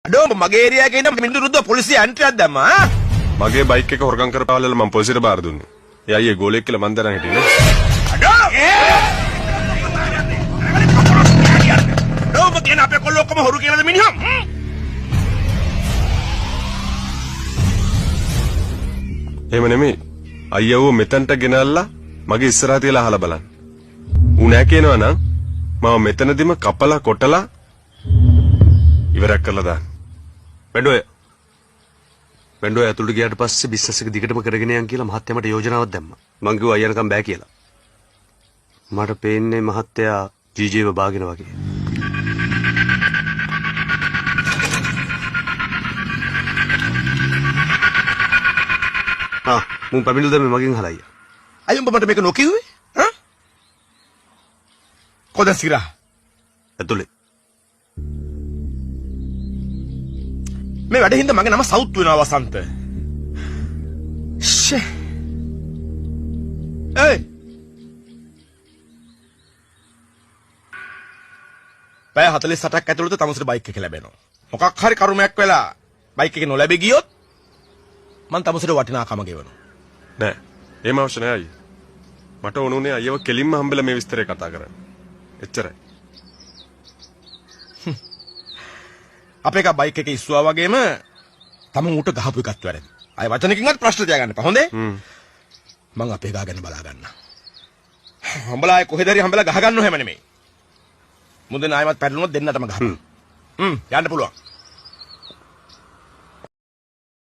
අඩෝ මගේ ඒරියා එකේ ඉඳන් මිනිඳු රුද්ද පොලිසිය ඇන්ට්‍රියක් දැම්මා ආ මගේ බයික් එක හොරගම් කරපාවලල මම පොලිසියට බාර දුන්නේ. ඒ අයියේ ගෝලෙක් කියලා මන් දරන් හිටියේ නේ. අඩෝ මගේ අපේ කොල්ලෝ ඔක්කොම හොරු කියලාද මිනිහම් එහෙම නෙමෙයි. අයියව මෙතනට ගෙනල්ලා මගේ ඉස්සරහා තියලා අහලා බලන්න. ඌ නෑ කියනවා නම් මම මෙතනදිම කපලා කොටලා ඉවරක් කරලා දාන්න. වෙන්ඩෝය ඇතුළට ගියාට පස්සේ බිස්නස් එක දිගටම කරගෙන යන්න කියලා මහත්තයා මට යෝජනාවක් දැම්මා. මං කිව්වා අයියනකම් බෑ කියලා. මට පේන්නේ මහත්තයා ජීජීව බාගෙන වගේ. මුන් පැමිණිල්ල දැම්මේ මගෙන් අහලා අයියා. අයියෝ මට මේක නොකියුවේ ආ කොහෙද සිරා ඇතුළේ. මේ වැඩ හින්දා මගේ නම සවුත් වෙනවා වසන්ත. ෂේ. ඒයි. පැය 48ක් ඇතුළත තමුසේට බයික් එක ලැබෙනවා. මොකක් හරි කරුමයක් වෙලා බයික් එක නොලැබී ගියොත් මං තමුසේට වටිනාකම ගෙවනවා. නෑ. එහෙම අවශ්‍ය නෑ අයියේ. මට ඕනුනේ අයියව කෙලින්ම හම්බෙලා මේ විස්තරය කතා කරන්න. එච්චරයි. අපේ එක බයික් එක ඉස්සුවා වගේම තමුන් උට ගහපු එකත් වැරදි. අය වචනකින්වත් ප්‍රශ්න තියාගන්න එපා. හොඳේ? මං අපේ ගා ගැන බලා ගන්න. හම්බලා අය කොහෙද හරි හම්බලා ගහ ගන්නව හැම නෙමෙයි. මුදෙන් ආයමත් පැටලුනොත් දෙන්නටම ගහනවා. යන්න පුළුවන්.